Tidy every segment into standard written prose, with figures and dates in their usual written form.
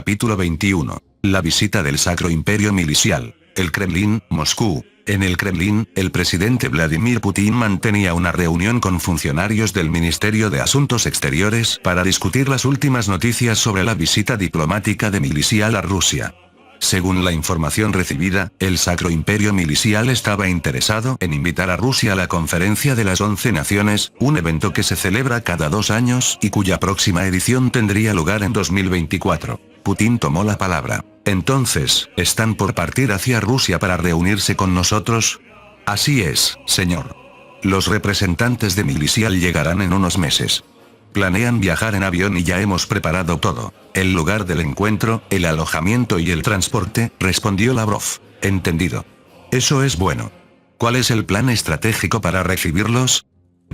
Capítulo 21. La visita del Sacro Imperio Milicial. El Kremlin, Moscú. En el Kremlin, el presidente Vladimir Putin mantenía una reunión con funcionarios del Ministerio de Asuntos Exteriores para discutir las últimas noticias sobre la visita diplomática de Milicial a Rusia. Según la información recibida, el Sacro Imperio Milicial estaba interesado en invitar a Rusia a la Conferencia de las 11 Naciones, un evento que se celebra cada 2 años y cuya próxima edición tendría lugar en 2024. Putin tomó la palabra. Entonces, ¿están por partir hacia Rusia para reunirse con nosotros? Así es, señor. Los representantes de Milicial llegarán en unos meses. Planean viajar en avión y ya hemos preparado todo. El lugar del encuentro, el alojamiento y el transporte, respondió Lavrov. Entendido. Eso es bueno. ¿Cuál es el plan estratégico para recibirlos?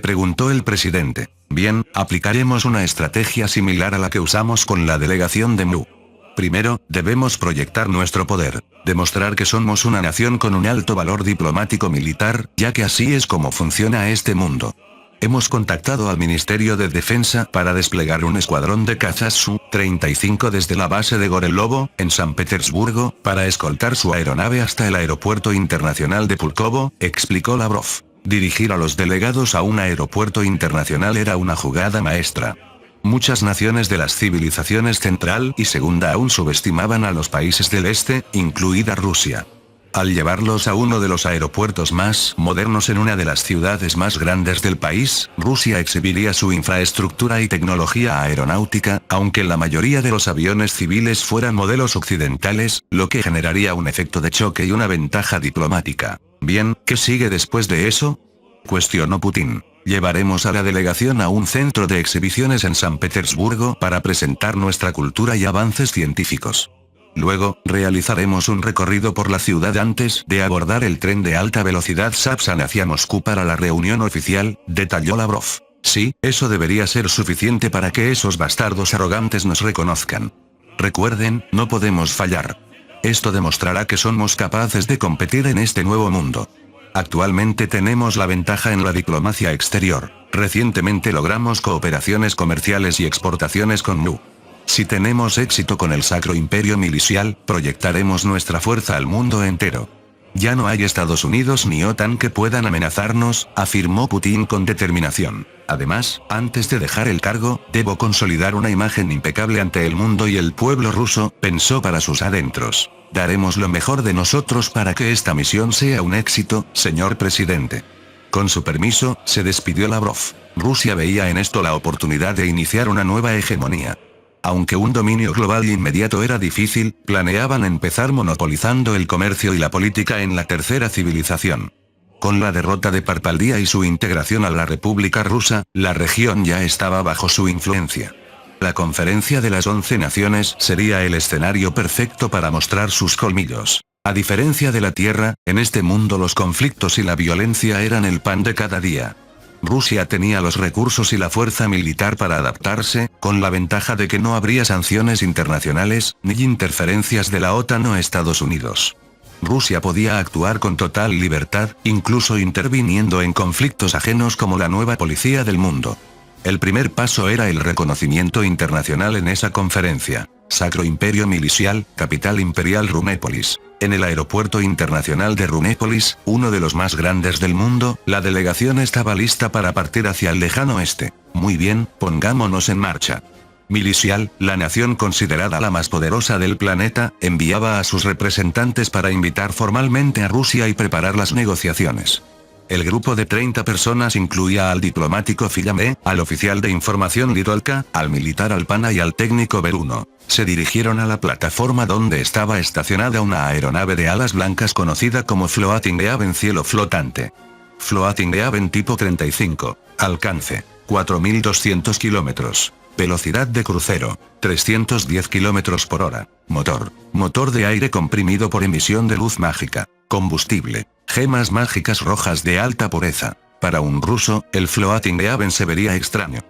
Preguntó el presidente. Bien, aplicaremos una estrategia similar a la que usamos con la delegación de MU. Primero, debemos proyectar nuestro poder, demostrar que somos una nación con un alto valor diplomático militar, ya que así es como funciona este mundo. Hemos contactado al Ministerio de Defensa para desplegar un escuadrón de cazas Su-35 desde la base de Gorelovo, en San Petersburgo, para escoltar su aeronave hasta el aeropuerto internacional de Pulkovo, explicó Lavrov. Dirigir a los delegados a un aeropuerto internacional era una jugada maestra. Muchas naciones de las civilizaciones central y segunda aún subestimaban a los países del este, incluida Rusia. Al llevarlos a uno de los aeropuertos más modernos en una de las ciudades más grandes del país, Rusia exhibiría su infraestructura y tecnología aeronáutica, aunque la mayoría de los aviones civiles fueran modelos occidentales, lo que generaría un efecto de choque y una ventaja diplomática. Bien, ¿qué sigue después de eso?, cuestionó Putin. Llevaremos a la delegación a un centro de exhibiciones en San Petersburgo para presentar nuestra cultura y avances científicos. Luego, realizaremos un recorrido por la ciudad antes de abordar el tren de alta velocidad Sapsan hacia Moscú para la reunión oficial, detalló Lavrov. Sí, eso debería ser suficiente para que esos bastardos arrogantes nos reconozcan. Recuerden, no podemos fallar. Esto demostrará que somos capaces de competir en este nuevo mundo. Actualmente tenemos la ventaja en la diplomacia exterior. Recientemente logramos cooperaciones comerciales y exportaciones con MU. Si tenemos éxito con el Sacro Imperio Milicial, proyectaremos nuestra fuerza al mundo entero. Ya no hay Estados Unidos ni OTAN que puedan amenazarnos, afirmó Putin con determinación. Además, antes de dejar el cargo, debo consolidar una imagen impecable ante el mundo y el pueblo ruso, pensó para sus adentros. Daremos lo mejor de nosotros para que esta misión sea un éxito, señor presidente. Con su permiso, se despidió Lavrov. Rusia veía en esto la oportunidad de iniciar una nueva hegemonía. Aunque un dominio global inmediato era difícil, planeaban empezar monopolizando el comercio y la política en la tercera civilización. Con la derrota de Parpaldía y su integración a la República Rusa, la región ya estaba bajo su influencia. La Conferencia de las 11 Naciones sería el escenario perfecto para mostrar sus colmillos. A diferencia de la Tierra, en este mundo los conflictos y la violencia eran el pan de cada día. Rusia tenía los recursos y la fuerza militar para adaptarse, con la ventaja de que no habría sanciones internacionales, ni interferencias de la OTAN o Estados Unidos. Rusia podía actuar con total libertad, incluso interviniendo en conflictos ajenos como la nueva policía del mundo. El primer paso era el reconocimiento internacional en esa conferencia. Sacro Imperio Milicial, capital imperial Rumépolis. En el aeropuerto internacional de Rumépolis, uno de los más grandes del mundo, la delegación estaba lista para partir hacia el lejano oeste. Muy bien, pongámonos en marcha. Milicial, la nación considerada la más poderosa del planeta, enviaba a sus representantes para invitar formalmente a Rusia y preparar las negociaciones. El grupo de 30 personas incluía al diplomático Fillamé, al oficial de información Lidolka, al militar Alpana y al técnico Beruno. Se dirigieron a la plataforma donde estaba estacionada una aeronave de alas blancas conocida como Floating Haven cielo flotante. Floating Haven tipo 35. Alcance: 4.200 kilómetros. Velocidad de crucero: 310 kilómetros por hora. Motor de aire comprimido por emisión de luz mágica. Combustible: gemas mágicas rojas de alta pureza. Para un ruso, el Floating Haven se vería extraño.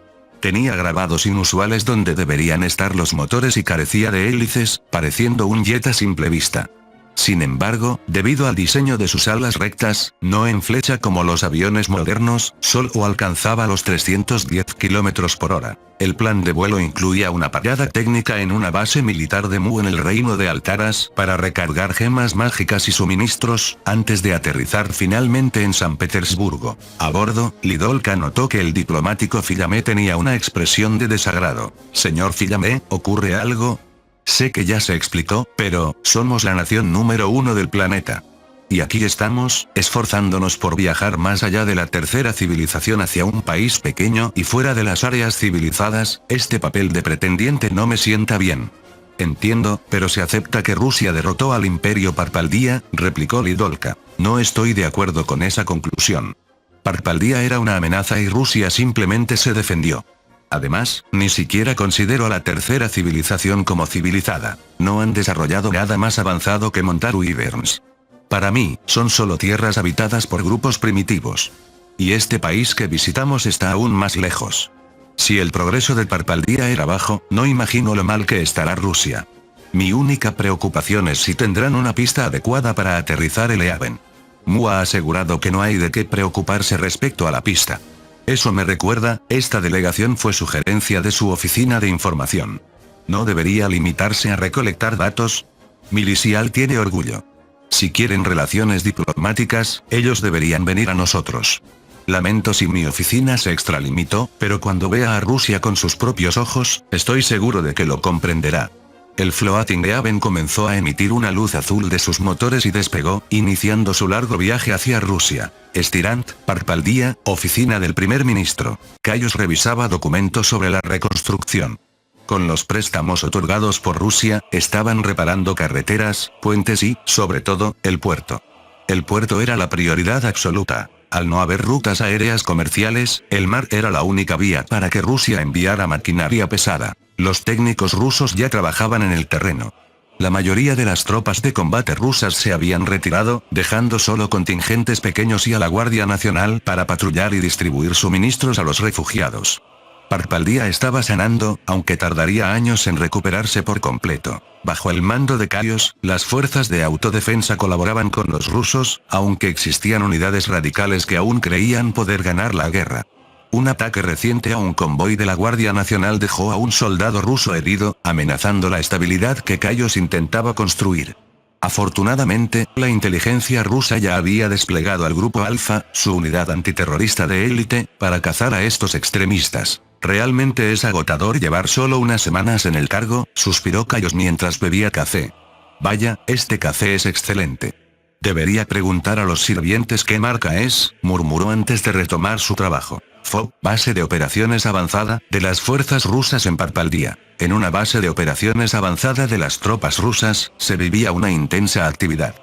Tenía grabados inusuales donde deberían estar los motores y carecía de hélices, pareciendo un jet a simple vista. Sin embargo, debido al diseño de sus alas rectas, no en flecha como los aviones modernos, solo alcanzaba los 310 km por hora. El plan de vuelo incluía una parada técnica en una base militar de Mu en el reino de Altaras, para recargar gemas mágicas y suministros, antes de aterrizar finalmente en San Petersburgo. A bordo, Lidolka notó que el diplomático Fillamé tenía una expresión de desagrado. «Señor Fillamé, ¿ocurre algo?» «Sé que ya se explicó, pero, somos la nación número 1 del planeta. Y aquí estamos, esforzándonos por viajar más allá de la tercera civilización hacia un país pequeño y fuera de las áreas civilizadas. Este papel de pretendiente no me sienta bien». «Entiendo, pero se acepta que Rusia derrotó al Imperio Parpaldía», replicó Lidolka. «No estoy de acuerdo con esa conclusión. Parpaldía era una amenaza y Rusia simplemente se defendió. Además, ni siquiera considero a la tercera civilización como civilizada. No han desarrollado nada más avanzado que Montaru y Verns. Para mí, son solo tierras habitadas por grupos primitivos. Y este país que visitamos está aún más lejos. Si el progreso de Parpaldía era bajo, no imagino lo mal que estará Rusia. Mi única preocupación es si tendrán una pista adecuada para aterrizar el Eaven. Mu ha asegurado que no hay de qué preocuparse respecto a la pista. Eso me recuerda, esta delegación fue sugerencia de su oficina de información. ¿No debería limitarse a recolectar datos? Milicial tiene orgullo. Si quieren relaciones diplomáticas, ellos deberían venir a nosotros. Lamento si mi oficina se extralimitó, pero cuando vea a Rusia con sus propios ojos, estoy seguro de que lo comprenderá. El Floating Eaven comenzó a emitir una luz azul de sus motores y despegó, iniciando su largo viaje hacia Rusia. Estirant, Parpaldía, oficina del primer ministro. Caius revisaba documentos sobre la reconstrucción. Con los préstamos otorgados por Rusia, estaban reparando carreteras, puentes y, sobre todo, el puerto. El puerto era la prioridad absoluta. Al no haber rutas aéreas comerciales, el mar era la única vía para que Rusia enviara maquinaria pesada. Los técnicos rusos ya trabajaban en el terreno. La mayoría de las tropas de combate rusas se habían retirado, dejando solo contingentes pequeños y a la Guardia Nacional para patrullar y distribuir suministros a los refugiados. Parpaldía estaba sanando, aunque tardaría años en recuperarse por completo. Bajo el mando de Caius, las fuerzas de autodefensa colaboraban con los rusos, aunque existían unidades radicales que aún creían poder ganar la guerra. Un ataque reciente a un convoy de la Guardia Nacional dejó a un soldado ruso herido, amenazando la estabilidad que Caius intentaba construir. Afortunadamente, la inteligencia rusa ya había desplegado al Grupo Alfa, su unidad antiterrorista de élite, para cazar a estos extremistas. Realmente es agotador llevar solo unas semanas en el cargo, suspiró Caius mientras bebía café. Vaya, este café es excelente. Debería preguntar a los sirvientes qué marca es, murmuró antes de retomar su trabajo. FOB, base de operaciones avanzada, de las fuerzas rusas en Parpaldía. En una base de operaciones avanzada de las tropas rusas, se vivía una intensa actividad.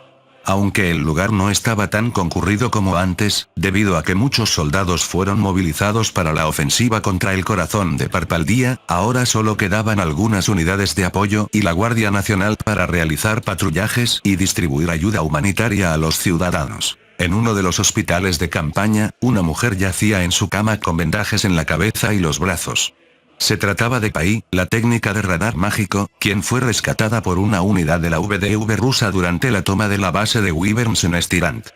Aunque el lugar no estaba tan concurrido como antes, debido a que muchos soldados fueron movilizados para la ofensiva contra el corazón de Parpaldía, ahora solo quedaban algunas unidades de apoyo y la Guardia Nacional para realizar patrullajes y distribuir ayuda humanitaria a los ciudadanos. En uno de los hospitales de campaña, una mujer yacía en su cama con vendajes en la cabeza y los brazos. Se trataba de Pai, la técnica de radar mágico, quien fue rescatada por una unidad de la VDV rusa durante la toma de la base de Wyverns en Estirant.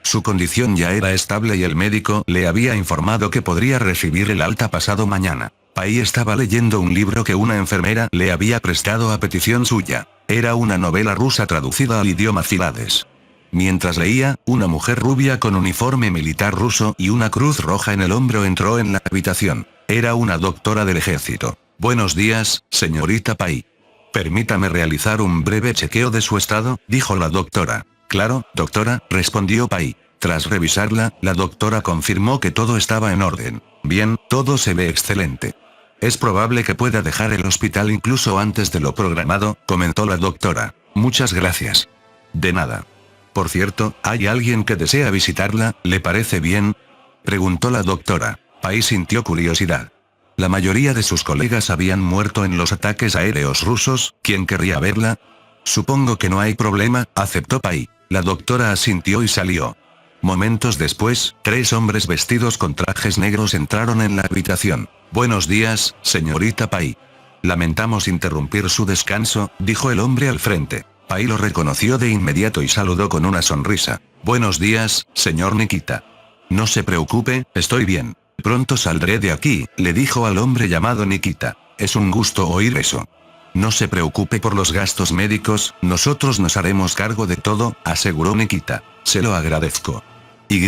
Su condición ya era estable y el médico le había informado que podría recibir el alta pasado mañana. Pai estaba leyendo un libro que una enfermera le había prestado a petición suya. Era una novela rusa traducida al idioma Filades. Mientras leía, una mujer rubia con uniforme militar ruso y una cruz roja en el hombro entró en la habitación. Era una doctora del ejército. «Buenos días, señorita Pai. Permítame realizar un breve chequeo de su estado», dijo la doctora. «Claro, doctora», respondió Pai. Tras revisarla, la doctora confirmó que todo estaba en orden. «Bien, todo se ve excelente. Es probable que pueda dejar el hospital incluso antes de lo programado», comentó la doctora. «Muchas gracias». «De nada. Por cierto, ¿hay alguien que desea visitarla? ¿Le parece bien?», preguntó la doctora. Pai sintió curiosidad. La mayoría de sus colegas habían muerto en los ataques aéreos rusos, ¿quién querría verla? «Supongo que no hay problema», aceptó Pai. La doctora asintió y salió. Momentos después, 3 hombres vestidos con trajes negros entraron en la habitación. «Buenos días, señorita Pai. Lamentamos interrumpir su descanso», dijo el hombre al frente. Pai lo reconoció de inmediato y saludó con una sonrisa. Buenos días, señor Nikita. No se preocupe, estoy bien. Pronto saldré de aquí, le dijo al hombre llamado Nikita. Es un gusto oír eso. No se preocupe por los gastos médicos, nosotros nos haremos cargo de todo, aseguró Nikita. Se lo agradezco. Y.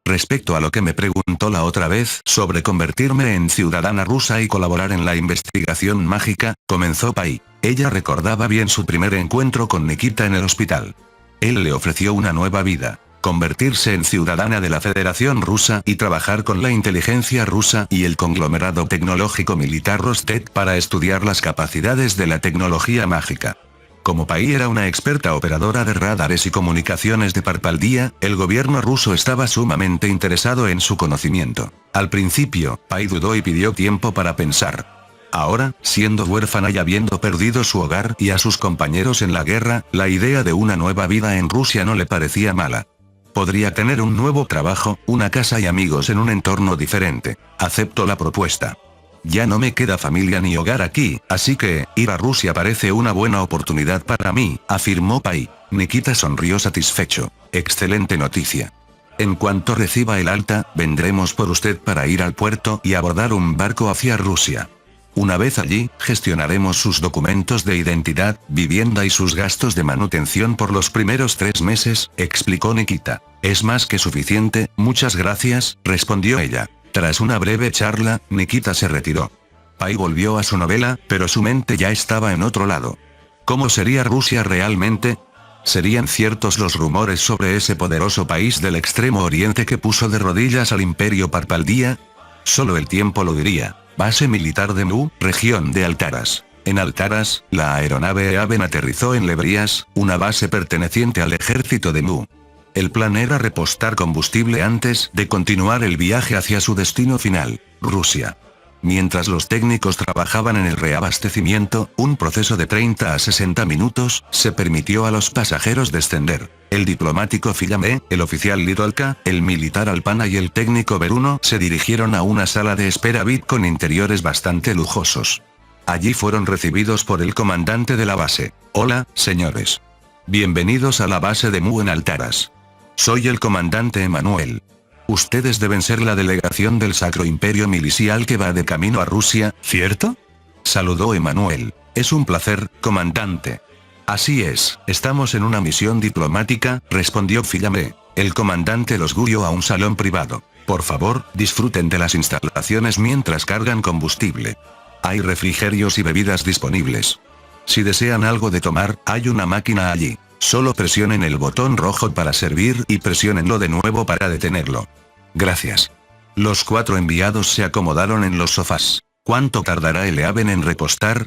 Respecto a lo que me preguntó la otra vez sobre convertirme en ciudadana rusa y colaborar en la investigación mágica, comenzó Pai. Ella recordaba bien su primer encuentro con Nikita en el hospital. Él le ofreció una nueva vida, convertirse en ciudadana de la Federación Rusa y trabajar con la inteligencia rusa y el conglomerado tecnológico militar Rostet para estudiar las capacidades de la tecnología mágica. Como Pai era una experta operadora de radares y comunicaciones de Parpaldía, el gobierno ruso estaba sumamente interesado en su conocimiento. Al principio, Pai dudó y pidió tiempo para pensar. Ahora, siendo huérfana y habiendo perdido su hogar y a sus compañeros en la guerra, la idea de una nueva vida en Rusia no le parecía mala. Podría tener un nuevo trabajo, una casa y amigos en un entorno diferente. Acepto la propuesta. Ya no me queda familia ni hogar aquí, así que, ir a Rusia parece una buena oportunidad para mí, afirmó Pai. Nikita sonrió satisfecho. Excelente noticia. En cuanto reciba el alta, vendremos por usted para ir al puerto y abordar un barco hacia Rusia. Una vez allí, gestionaremos sus documentos de identidad, vivienda y sus gastos de manutención por los primeros 3 meses, explicó Nikita. Es más que suficiente, muchas gracias, respondió ella. Tras una breve charla, Nikita se retiró. Pai volvió a su novela, pero su mente ya estaba en otro lado. ¿Cómo sería Rusia realmente? ¿Serían ciertos los rumores sobre ese poderoso país del Extremo Oriente que puso de rodillas al Imperio Parpaldía? Solo el tiempo lo diría. Base militar de Mu, región de Altaras. En Altaras, la aeronave Eaven aterrizó en Lebrías, una base perteneciente al ejército de Mu. El plan era repostar combustible antes de continuar el viaje hacia su destino final, Rusia. Mientras los técnicos trabajaban en el reabastecimiento, un proceso de 30 a 60 minutos, se permitió a los pasajeros descender. El diplomático Fillamé, el oficial Lidolka, el militar Alpana y el técnico Beruno se dirigieron a una sala de espera VIP con interiores bastante lujosos. Allí fueron recibidos por el comandante de la base. Hola, señores. Bienvenidos a la base de Mu en Altaras. Soy el comandante Emanuel. Ustedes deben ser la delegación del Sacro Imperio Milicial que va de camino a Rusia, ¿cierto? Saludó Emanuel. Es un placer, comandante. Así es, estamos en una misión diplomática, respondió Fillamé. El comandante los guió a un salón privado. Por favor, disfruten de las instalaciones mientras cargan combustible. Hay refrigerios y bebidas disponibles. Si desean algo de tomar, hay una máquina allí. Solo presionen el botón rojo para servir y presionenlo de nuevo para detenerlo. Gracias. Los 4 enviados se acomodaron en los sofás. ¿Cuánto tardará el Eaven en repostar?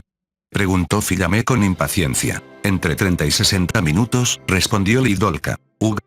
Preguntó Fillamé con impaciencia. Entre 30 y 60 minutos, respondió Lidolka.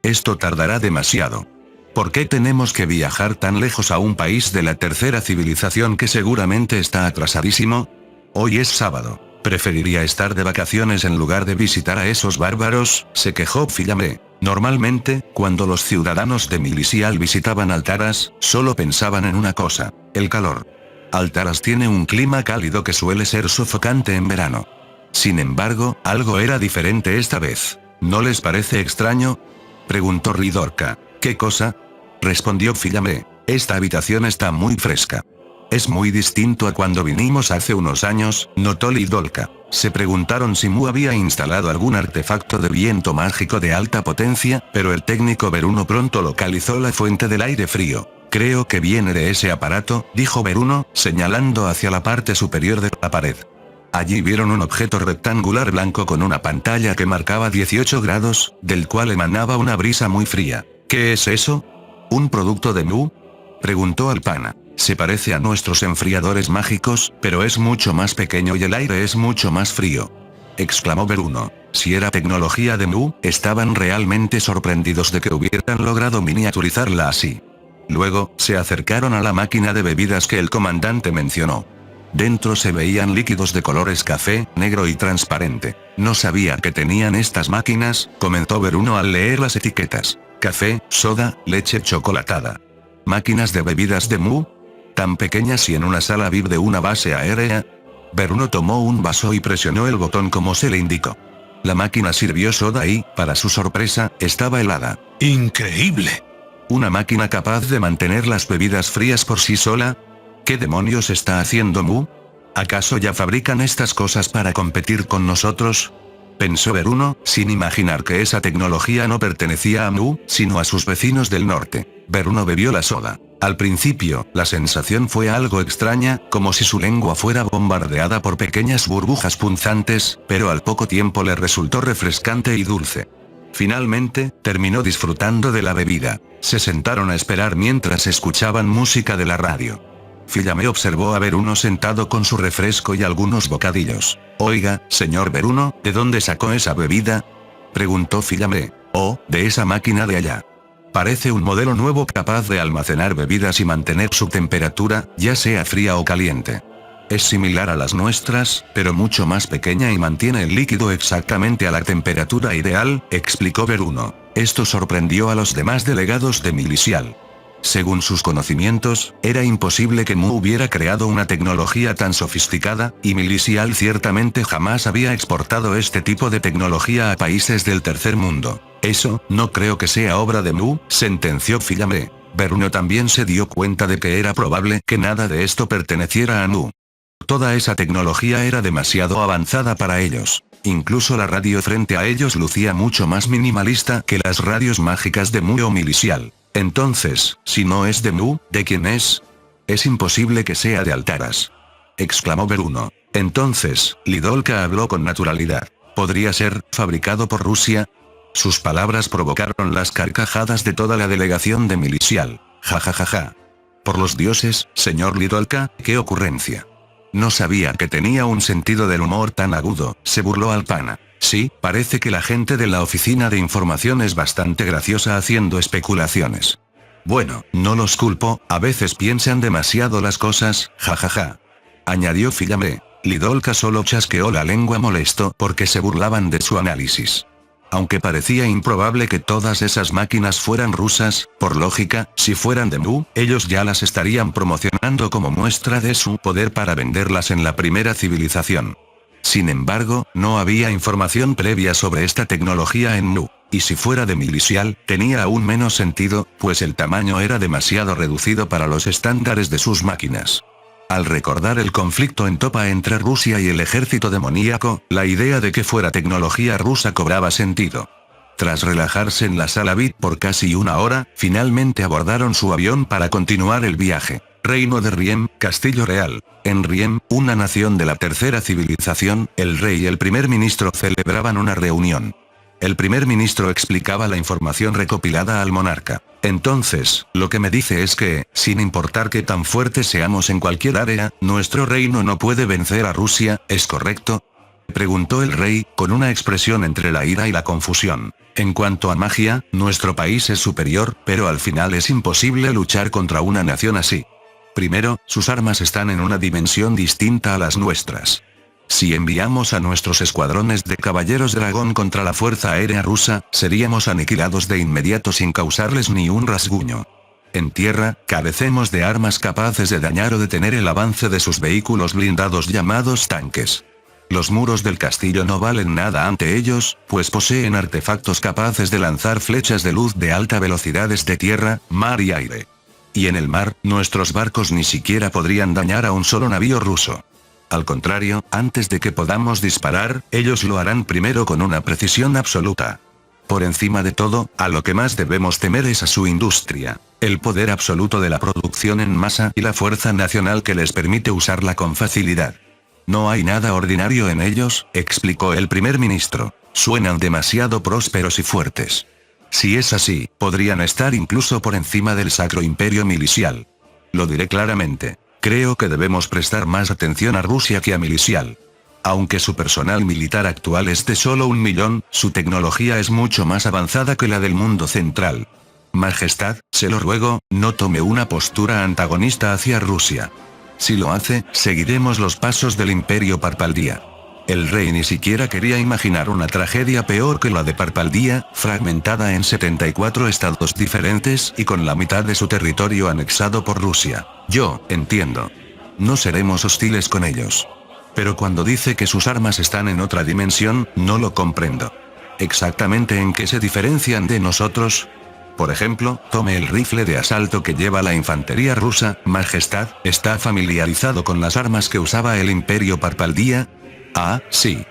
Esto tardará demasiado. ¿Por qué tenemos que viajar tan lejos a un país de la tercera civilización que seguramente está atrasadísimo? Hoy es sábado. Preferiría estar de vacaciones en lugar de visitar a esos bárbaros, se quejó Fillamé. Normalmente, cuando los ciudadanos de Milicial visitaban Altaras, solo pensaban en una cosa, el calor. Altaras tiene un clima cálido que suele ser sofocante en verano. Sin embargo, algo era diferente esta vez. ¿No les parece extraño? Preguntó Ridorka. ¿Qué cosa? Respondió Fillamé. Esta habitación está muy fresca. Es muy distinto a cuando vinimos hace unos años, notó Lidolka. Se preguntaron si Mu había instalado algún artefacto de viento mágico de alta potencia, pero el técnico Beruno pronto localizó la fuente del aire frío. Creo que viene de ese aparato, dijo Beruno, señalando hacia la parte superior de la pared. Allí vieron un objeto rectangular blanco con una pantalla que marcaba 18 grados, del cual emanaba una brisa muy fría. ¿Qué es eso? ¿Un producto de Mu? Preguntó Alpana. Se parece a nuestros enfriadores mágicos, pero es mucho más pequeño y el aire es mucho más frío. Exclamó Beruno. Si era tecnología de Mu, estaban realmente sorprendidos de que hubieran logrado miniaturizarla así. Luego, se acercaron a la máquina de bebidas que el comandante mencionó. Dentro se veían líquidos de colores café, negro y transparente. No sabía que tenían estas máquinas, comentó Beruno al leer las etiquetas. Café, soda, leche chocolatada. ¿Máquinas de bebidas de Mu? ¿Tan pequeñas y en una sala VIP de una base aérea? Beruno tomó un vaso y presionó el botón como se le indicó. La máquina sirvió soda y, para su sorpresa, estaba helada. ¡Increíble! ¿Una máquina capaz de mantener las bebidas frías por sí sola? ¿Qué demonios está haciendo Mu? ¿Acaso ya fabrican estas cosas para competir con nosotros? Pensó Veruno, sin imaginar que esa tecnología no pertenecía a Mu, sino a sus vecinos del norte. Veruno bebió la soda. Al principio, la sensación fue algo extraña, como si su lengua fuera bombardeada por pequeñas burbujas punzantes, pero al poco tiempo le resultó refrescante y dulce. Finalmente, terminó disfrutando de la bebida. Se sentaron a esperar mientras escuchaban música de la radio. Filame observó a Veruno sentado con su refresco y algunos bocadillos. «Oiga, señor Veruno, ¿de dónde sacó esa bebida?», preguntó Filame. «Oh, de esa máquina de allá. Parece un modelo nuevo capaz de almacenar bebidas y mantener su temperatura, ya sea fría o caliente. Es similar a las nuestras, pero mucho más pequeña y mantiene el líquido exactamente a la temperatura ideal», explicó Veruno. Esto sorprendió a los demás delegados de Milisial. Según sus conocimientos, era imposible que Mu hubiera creado una tecnología tan sofisticada, y Milisial ciertamente jamás había exportado este tipo de tecnología a países del tercer mundo. «Eso, no creo que sea obra de Mu», sentenció Filame. Veruno también se dio cuenta de que era probable que nada de esto perteneciera a Mu. Toda esa tecnología era demasiado avanzada para ellos. Incluso la radio frente a ellos lucía mucho más minimalista que las radios mágicas de Mu o Milisial. «Entonces, si no es de Mu, ¿de quién es?». «Es imposible que sea de Altaras», exclamó Veruno. Entonces, Lidolka habló con naturalidad. «¿Podría ser fabricado por Rusia?». Sus palabras provocaron las carcajadas de toda la delegación de Milisial. «Ja ja ja ja. Por los dioses, señor Lidolka, qué ocurrencia. No sabía que tenía un sentido del humor tan agudo», se burló Alpana. «Sí, parece que la gente de la oficina de información es bastante graciosa haciendo especulaciones». «Bueno, no los culpo, a veces piensan demasiado las cosas, jajaja», añadió Filame. Lidolka solo chasqueó la lengua molesto porque se burlaban de su análisis. Aunque parecía improbable que todas esas máquinas fueran rusas, por lógica, si fueran de Mu, ellos ya las estarían promocionando como muestra de su poder para venderlas en la primera civilización. Sin embargo, no había información previa sobre esta tecnología en Mu. Y si fuera de Milisial, tenía aún menos sentido, pues el tamaño era demasiado reducido para los estándares de sus máquinas. Al recordar el conflicto en Topa entre Rusia y el ejército demoníaco, la idea de que fuera tecnología rusa cobraba sentido. Tras relajarse en la sala VIP por casi una hora, finalmente abordaron su avión para continuar el viaje. Reino de Riem, Castillo Real. En Riem, una nación de la tercera civilización, el rey y el primer ministro celebraban una reunión. El primer ministro explicaba la información recopilada al monarca. «Entonces, lo que me dice es que, sin importar qué tan fuertes seamos en cualquier área, nuestro reino no puede vencer a Rusia, ¿es correcto?», preguntó el rey, con una expresión entre la ira y la confusión. «En cuanto a magia, nuestro país es superior, pero al final es imposible luchar contra una nación así. Primero, sus armas están en una dimensión distinta a las nuestras. Si enviamos a nuestros escuadrones de caballeros dragón contra la fuerza aérea rusa, seríamos aniquilados de inmediato sin causarles ni un rasguño. En tierra, carecemos de armas capaces de dañar o detener el avance de sus vehículos blindados llamados tanques. Los muros del castillo no valen nada ante ellos, pues poseen artefactos capaces de lanzar flechas de luz de alta velocidad desde tierra, mar y aire. Y en el mar, nuestros barcos ni siquiera podrían dañar a un solo navío ruso. Al contrario, antes de que podamos disparar, ellos lo harán primero con una precisión absoluta. Por encima de todo, a lo que más debemos temer es a su industria, el poder absoluto de la producción en masa y la fuerza nacional que les permite usarla con facilidad. No hay nada ordinario en ellos, explicó el primer ministro. Suenan demasiado prósperos y fuertes. Si es así, podrían estar incluso por encima del Sacro Imperio Milisial. Lo diré claramente. Creo que debemos prestar más atención a Rusia que a Milisial. Aunque su personal militar actual es de solo 1 millón, su tecnología es mucho más avanzada que la del mundo central. Majestad, se lo ruego, no tome una postura antagonista hacia Rusia. Si lo hace, seguiremos los pasos del Imperio Parpaldía. El rey ni siquiera quería imaginar una tragedia peor que la de Parpaldía, fragmentada en 74 estados diferentes y con la mitad de su territorio anexado por Rusia. Yo entiendo. No seremos hostiles con ellos. Pero cuando dice que sus armas están en otra dimensión, no lo comprendo. ¿Exactamente en qué se diferencian de nosotros? Por ejemplo, tome el rifle de asalto que lleva la infantería rusa, Majestad, ¿está familiarizado con las armas que usaba el Imperio Parpaldía? Ah, sí.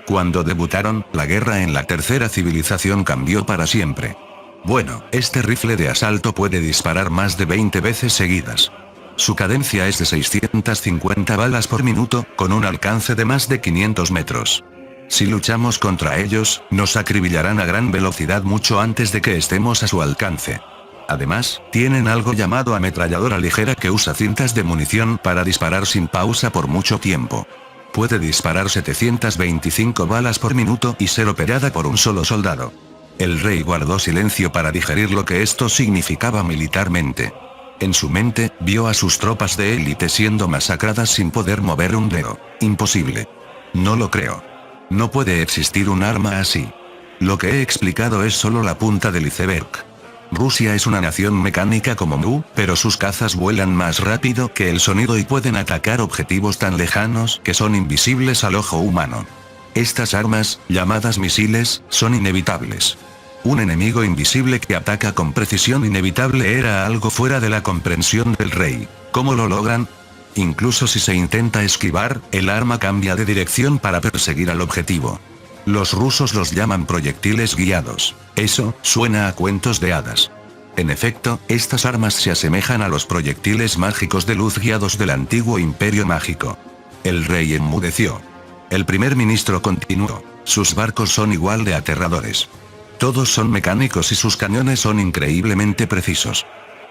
Cuando debutaron, la guerra en la tercera civilización cambió para siempre. Bueno, este rifle de asalto puede disparar más de 20 veces seguidas. Su cadencia es de 650 balas por minuto, con un alcance de más de 500 metros. Si luchamos contra ellos, nos acribillarán a gran velocidad mucho antes de que estemos a su alcance. Además, tienen algo llamado ametralladora ligera que usa cintas de munición para disparar sin pausa por mucho tiempo. Puede disparar 725 balas por minuto y ser operada por un solo soldado. El rey guardó silencio para digerir lo que esto significaba militarmente. En su mente, vio a sus tropas de élite siendo masacradas sin poder mover un dedo. Imposible. No lo creo. No puede existir un arma así. Lo que he explicado es solo la punta del iceberg. Rusia es una nación mecánica como Mu, pero sus cazas vuelan más rápido que el sonido y pueden atacar objetivos tan lejanos que son invisibles al ojo humano. Estas armas, llamadas misiles, son inevitables. Un enemigo invisible que ataca con precisión inevitable era algo fuera de la comprensión del rey. ¿Cómo lo logran? Incluso si se intenta esquivar, el arma cambia de dirección para perseguir al objetivo. Los rusos los llaman proyectiles guiados. Eso suena a cuentos de hadas. En efecto, estas armas se asemejan a los proyectiles mágicos de luz guiados del antiguo imperio mágico. El rey enmudeció. El primer ministro continuó. Sus barcos son igual de aterradores. Todos son mecánicos y sus cañones son increíblemente precisos.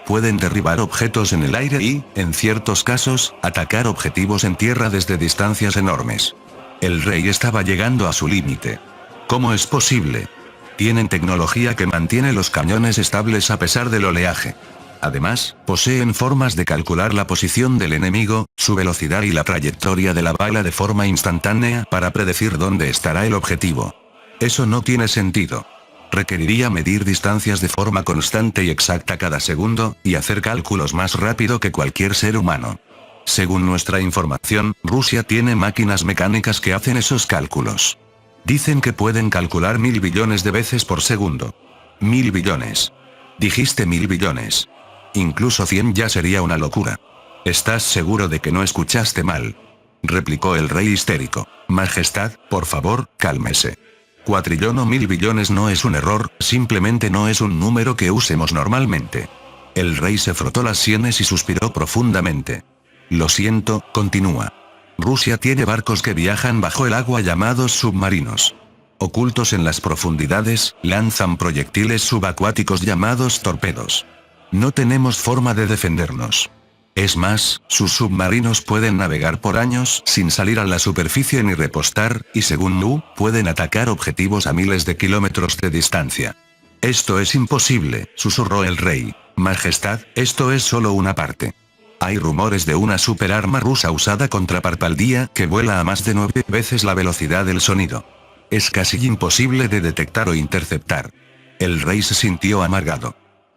Pueden derribar objetos en el aire y, en ciertos casos, atacar objetivos en tierra desde distancias enormes. El rey estaba llegando a su límite. ¿Cómo es posible? Tienen tecnología que mantiene los cañones estables a pesar del oleaje. Además, poseen formas de calcular la posición del enemigo, su velocidad y la trayectoria de la bala de forma instantánea para predecir dónde estará el objetivo. Eso no tiene sentido. Requeriría medir distancias de forma constante y exacta cada segundo, y hacer cálculos más rápido que cualquier ser humano. Según nuestra información, Rusia tiene máquinas mecánicas que hacen esos cálculos. Dicen que pueden calcular 1000 billones de veces por segundo. 1000 billones. Dijiste 1000 billones. Incluso 100 ya sería una locura. ¿Estás seguro de que no escuchaste mal? Replicó el rey histérico. Majestad, por favor, cálmese. Cuatrillón o 1000 billones no es un error, simplemente no es un número que usemos normalmente. El rey se frotó las sienes y suspiró profundamente. Lo siento, continúa. Rusia tiene barcos que viajan bajo el agua llamados submarinos. Ocultos en las profundidades, lanzan proyectiles subacuáticos llamados torpedos. No tenemos forma de defendernos. Es más, sus submarinos pueden navegar por años sin salir a la superficie ni repostar, y según Mu, pueden atacar objetivos a miles de kilómetros de distancia. Esto es imposible, susurró el rey. Majestad, esto es solo una parte. Hay rumores de una superarma rusa usada contra Parpaldía que vuela a más de 9 veces la velocidad del sonido. Es casi imposible de detectar o interceptar. El rey se sintió amargado.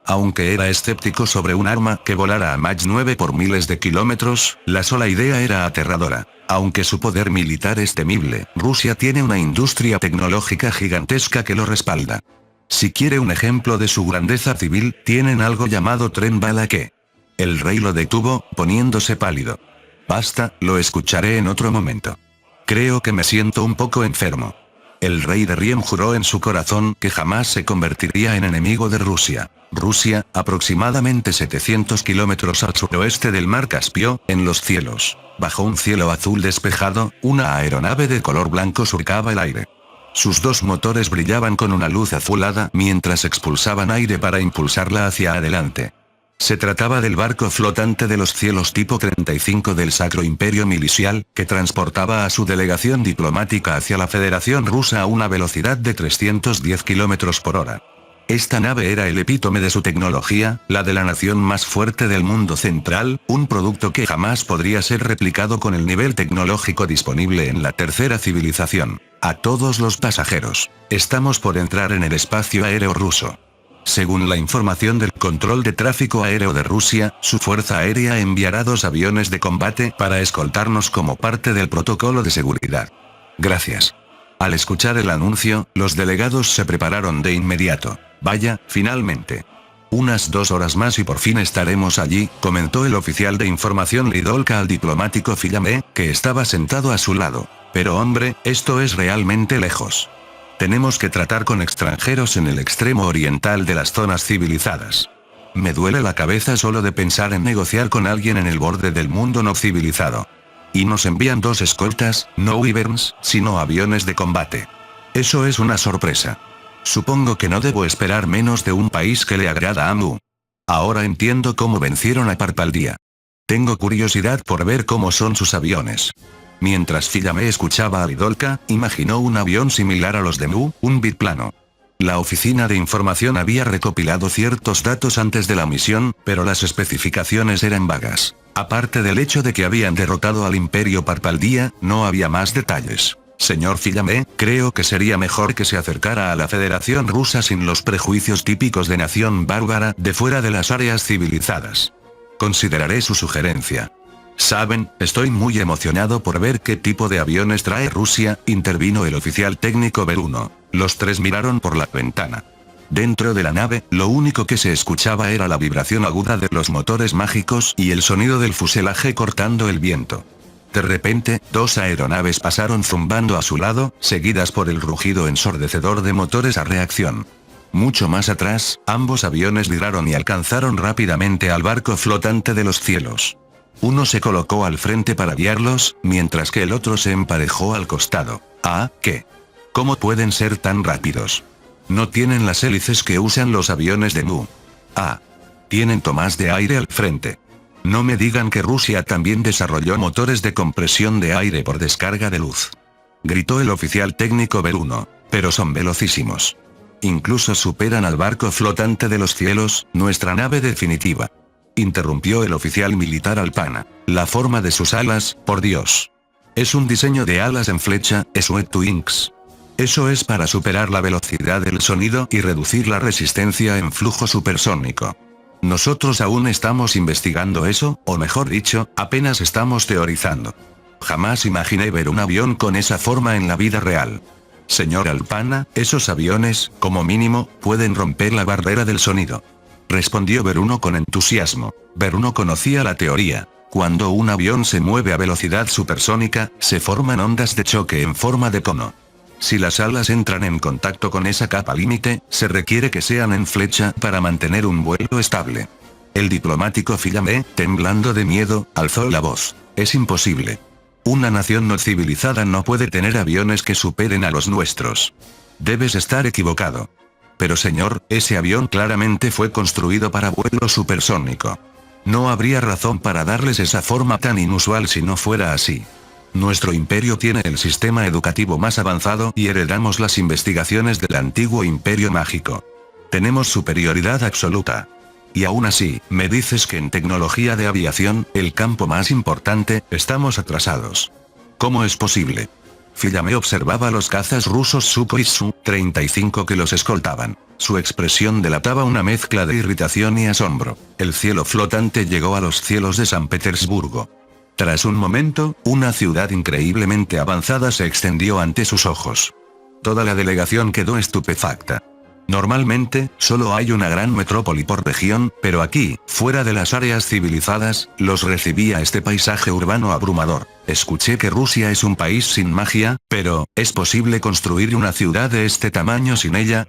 Aunque era escéptico sobre un arma que volara a Mach 9 por miles de kilómetros, la sola idea era aterradora. Aunque su poder militar es temible, Rusia tiene una industria tecnológica gigantesca que lo respalda. Si quiere un ejemplo de su grandeza civil, tienen algo llamado tren bala que... El rey lo detuvo, poniéndose pálido. Basta, lo escucharé en otro momento. Creo que me siento un poco enfermo. El rey de Riem juró en su corazón que jamás se convertiría en enemigo de Rusia. Rusia, aproximadamente 700 kilómetros al suroeste del mar Caspio, en los cielos. Bajo un cielo azul despejado, una aeronave de color blanco surcaba el aire. Sus dos motores brillaban con una luz azulada mientras expulsaban aire para impulsarla hacia adelante. Se trataba del barco flotante de los cielos tipo 35 del Sacro Imperio Milicial, que transportaba a su delegación diplomática hacia la Federación Rusa a una velocidad de 310 kilómetros por hora. Esta nave era el epítome de su tecnología, la de la nación más fuerte del mundo central, un producto que jamás podría ser replicado con el nivel tecnológico disponible en la tercera civilización. A todos los pasajeros, estamos por entrar en el espacio aéreo ruso. Según la información del Control de Tráfico Aéreo de Rusia, su fuerza aérea enviará 2 aviones de combate para escoltarnos como parte del protocolo de seguridad. Gracias. Al escuchar el anuncio, los delegados se prepararon de inmediato. Vaya, finalmente. Unas 2 horas más y por fin estaremos allí, comentó el oficial de información Lidolka al diplomático Fillamé, que estaba sentado a su lado. Pero hombre, esto es realmente lejos. Tenemos que tratar con extranjeros en el extremo oriental de las zonas civilizadas. Me duele la cabeza solo de pensar en negociar con alguien en el borde del mundo no civilizado. Y nos envían 2 escoltas, no wyverns, sino aviones de combate. Eso es una sorpresa. Supongo que no debo esperar menos de un país que le agrada a Mu. Ahora entiendo cómo vencieron a Parpaldía. Tengo curiosidad por ver cómo son sus aviones. Mientras Fillamé escuchaba a Lidolka, imaginó un avión similar a los de Mu, un biplano. La oficina de información había recopilado ciertos datos antes de la misión, pero las especificaciones eran vagas. Aparte del hecho de que habían derrotado al Imperio Parpaldía, no había más detalles. Señor Fillamé, creo que sería mejor que se acercara a la Federación Rusa sin los prejuicios típicos de nación bárbara de fuera de las áreas civilizadas. Consideraré su sugerencia. Saben, estoy muy emocionado por ver qué tipo de aviones trae Rusia, intervino el oficial técnico Beruno. Los 3 miraron por la ventana. Dentro de la nave, lo único que se escuchaba era la vibración aguda de los motores mágicos y el sonido del fuselaje cortando el viento. De repente, 2 aeronaves pasaron zumbando a su lado, seguidas por el rugido ensordecedor de motores a reacción. Mucho más atrás, ambos aviones viraron y alcanzaron rápidamente al barco flotante de los cielos. Uno se colocó al frente para guiarlos, mientras que el otro se emparejó al costado. ¿Ah, qué? ¿Cómo pueden ser tan rápidos? No tienen las hélices que usan los aviones de Mu. Ah. Tienen tomas de aire al frente. No me digan que Rusia también desarrolló motores de compresión de aire por descarga de luz. Gritó el oficial técnico Beruno. Pero son velocísimos. Incluso superan al barco flotante de los cielos, nuestra nave definitiva. Interrumpió el oficial militar Alpana. La forma de sus alas, por Dios. Es un diseño de alas en flecha, Sweat Wings. Eso es para superar la velocidad del sonido y reducir la resistencia en flujo supersónico. Nosotros aún estamos investigando eso, o mejor dicho, apenas estamos teorizando. Jamás imaginé ver un avión con esa forma en la vida real. Señor Alpana, esos aviones, como mínimo, pueden romper la barrera del sonido. Respondió Beruno con entusiasmo. Beruno conocía la teoría. Cuando un avión se mueve a velocidad supersónica, se forman ondas de choque en forma de cono. Si las alas entran en contacto con esa capa límite, se requiere que sean en flecha para mantener un vuelo estable. El diplomático Fillamé, temblando de miedo, alzó la voz. Es imposible. Una nación no civilizada no puede tener aviones que superen a los nuestros. Debes estar equivocado. Pero señor, ese avión claramente fue construido para vuelo supersónico. No habría razón para darles esa forma tan inusual si no fuera así. Nuestro imperio tiene el sistema educativo más avanzado y heredamos las investigaciones del antiguo imperio mágico. Tenemos superioridad absoluta. Y aún así, me dices que en tecnología de aviación, el campo más importante, estamos atrasados. ¿Cómo es posible? Fillamé observaba los cazas rusos Sukhoi Su-35 que los escoltaban. Su expresión delataba una mezcla de irritación y asombro. El cielo flotante llegó a los cielos de San Petersburgo. Tras un momento, una ciudad increíblemente avanzada se extendió ante sus ojos. Toda la delegación quedó estupefacta. Normalmente, solo hay una gran metrópoli por región, pero aquí, fuera de las áreas civilizadas, los recibía este paisaje urbano abrumador. Escuché que Rusia es un país sin magia, pero, ¿es posible construir una ciudad de este tamaño sin ella?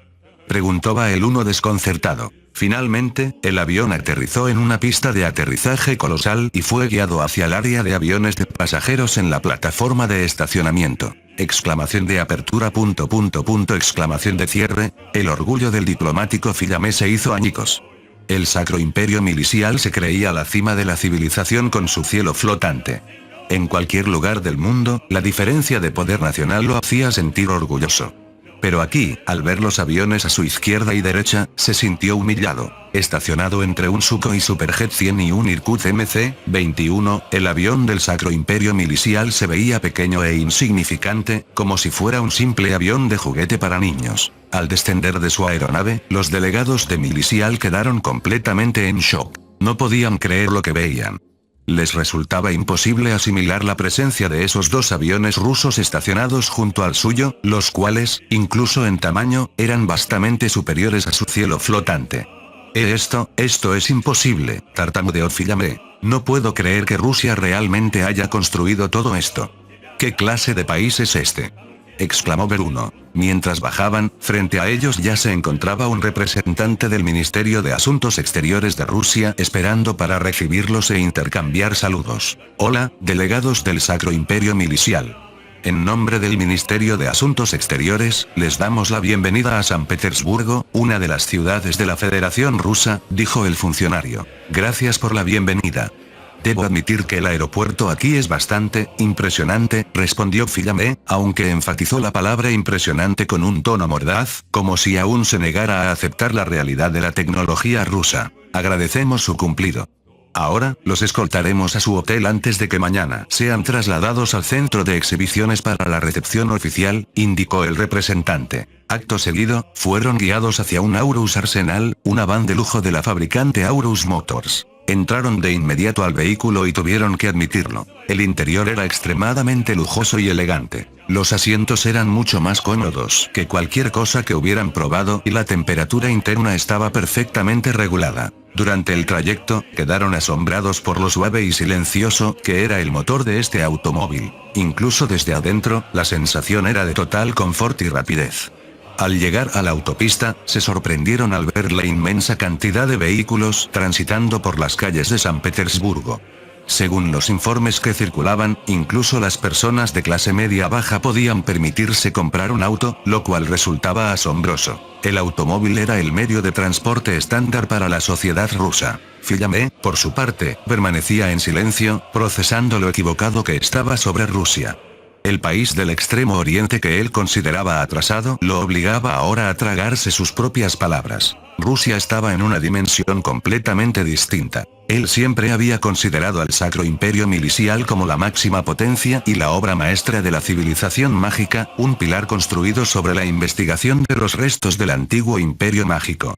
Preguntó Bael uno desconcertado. Finalmente, el avión aterrizó en una pista de aterrizaje colosal y fue guiado hacia el área de aviones de pasajeros en la plataforma de estacionamiento. Exclamación de apertura ... exclamación de cierre. El orgullo del diplomático Fillamé se hizo añicos. El Sacro Imperio Milicial se creía la cima de la civilización con su cielo flotante. En cualquier lugar del mundo, la diferencia de poder nacional lo hacía sentir orgulloso. Pero aquí, al ver los aviones a su izquierda y derecha, se sintió humillado. Estacionado entre un Sukhoi Superjet 100 y un Irkut MC-21, el avión del Sacro Imperio Milicial se veía pequeño e insignificante, como si fuera un simple avión de juguete para niños. Al descender de su aeronave, los delegados de Milicial quedaron completamente en shock. No podían creer lo que veían. Les resultaba imposible asimilar la presencia de esos dos aviones rusos estacionados junto al suyo, los cuales, incluso en tamaño, eran vastamente superiores a su cielo flotante. Esto es imposible, tartamudeó Fillamé. No puedo creer que Rusia realmente haya construido todo esto. ¿Qué clase de país es este?, exclamó Beruno. Mientras bajaban, frente a ellos ya se encontraba un representante del Ministerio de Asuntos Exteriores de Rusia esperando para recibirlos e intercambiar saludos. Hola, delegados del Sacro Imperio Milicial. En nombre del Ministerio de Asuntos Exteriores, les damos la bienvenida a San Petersburgo, una de las ciudades de la Federación Rusa, dijo el funcionario. Gracias por la bienvenida. Debo admitir que el aeropuerto aquí es bastante impresionante, respondió Fillamé, aunque enfatizó la palabra impresionante con un tono mordaz, como si aún se negara a aceptar la realidad de la tecnología rusa. Agradecemos su cumplido. Ahora, los escoltaremos a su hotel antes de que mañana sean trasladados al centro de exhibiciones para la recepción oficial, indicó el representante. Acto seguido, fueron guiados hacia un Aurus Arsenal, una van de lujo de la fabricante Aurus Motors. Entraron de inmediato al vehículo y tuvieron que admitirlo. El interior era extremadamente lujoso y elegante. Los asientos eran mucho más cómodos que cualquier cosa que hubieran probado y la temperatura interna estaba perfectamente regulada. Durante el trayecto, quedaron asombrados por lo suave y silencioso que era el motor de este automóvil. Incluso desde adentro, la sensación era de total confort y rapidez. Al llegar a la autopista, se sorprendieron al ver la inmensa cantidad de vehículos transitando por las calles de San Petersburgo. Según los informes que circulaban, incluso las personas de clase media-baja podían permitirse comprar un auto, lo cual resultaba asombroso. El automóvil era el medio de transporte estándar para la sociedad rusa. Fillamé, por su parte, permanecía en silencio, procesando lo equivocado que estaba sobre Rusia. El país del Extremo Oriente que él consideraba atrasado lo obligaba ahora a tragarse sus propias palabras. Rusia estaba en una dimensión completamente distinta. Él siempre había considerado al Sacro Imperio Milicial como la máxima potencia y la obra maestra de la civilización mágica, un pilar construido sobre la investigación de los restos del antiguo imperio mágico.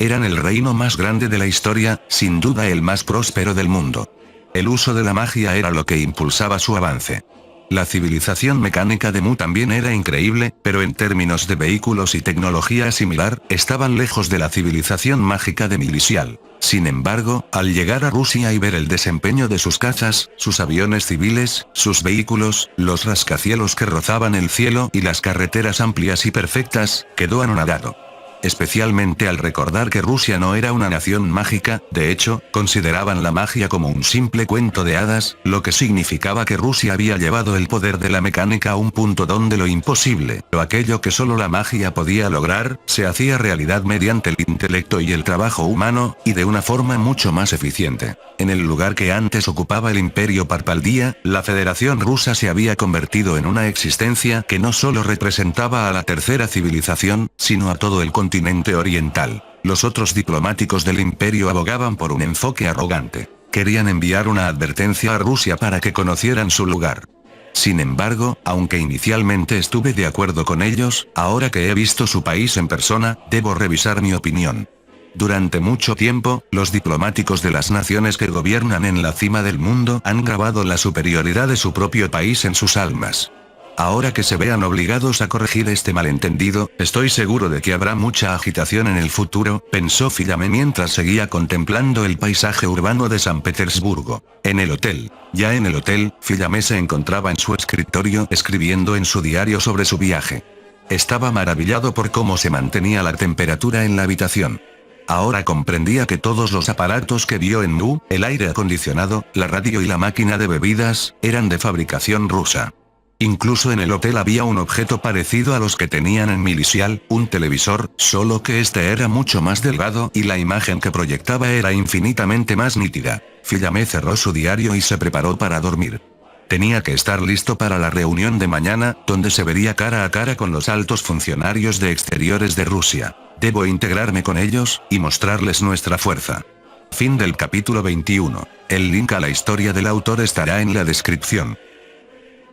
Eran el reino más grande de la historia, sin duda el más próspero del mundo. El uso de la magia era lo que impulsaba su avance. La civilización mecánica de Mu también era increíble, pero en términos de vehículos y tecnología similar, estaban lejos de la civilización mágica de Milicial. Sin embargo, al llegar a Rusia y ver el desempeño de sus cazas, sus aviones civiles, sus vehículos, los rascacielos que rozaban el cielo y las carreteras amplias y perfectas, quedó anonadado. Especialmente al recordar que Rusia no era una nación mágica, de hecho, consideraban la magia como un simple cuento de hadas, lo que significaba que Rusia había llevado el poder de la mecánica a un punto donde lo imposible, o aquello que solo la magia podía lograr, se hacía realidad mediante el intelecto y el trabajo humano, y de una forma mucho más eficiente. En el lugar que antes ocupaba el Imperio Parpaldía, la Federación Rusa se había convertido en una existencia que no solo representaba a la tercera civilización, sino a todo el continente oriental. Los otros diplomáticos del imperio abogaban por un enfoque arrogante. Querían enviar una advertencia a Rusia para que conocieran su lugar. Sin embargo, aunque inicialmente estuve de acuerdo con ellos, ahora que he visto su país en persona, debo revisar mi opinión. Durante mucho tiempo, los diplomáticos de las naciones que gobiernan en la cima del mundo han grabado la superioridad de su propio país en sus almas. Ahora que se vean obligados a corregir este malentendido, estoy seguro de que habrá mucha agitación en el futuro, pensó Fillamé mientras seguía contemplando el paisaje urbano de San Petersburgo. En el hotel. Ya en el hotel, Fillamé se encontraba en su escritorio escribiendo en su diario sobre su viaje. Estaba maravillado por cómo se mantenía la temperatura en la habitación. Ahora comprendía que todos los aparatos que vio en Mu, el aire acondicionado, la radio y la máquina de bebidas, eran de fabricación rusa. Incluso en el hotel había un objeto parecido a los que tenían en Milicial, un televisor, solo que este era mucho más delgado y la imagen que proyectaba era infinitamente más nítida. Fillamé cerró su diario y se preparó para dormir. Tenía que estar listo para la reunión de mañana, donde se vería cara a cara con los altos funcionarios de exteriores de Rusia. Debo integrarme con ellos, y mostrarles nuestra fuerza. Fin del capítulo 21. El link a la historia del autor estará en la descripción.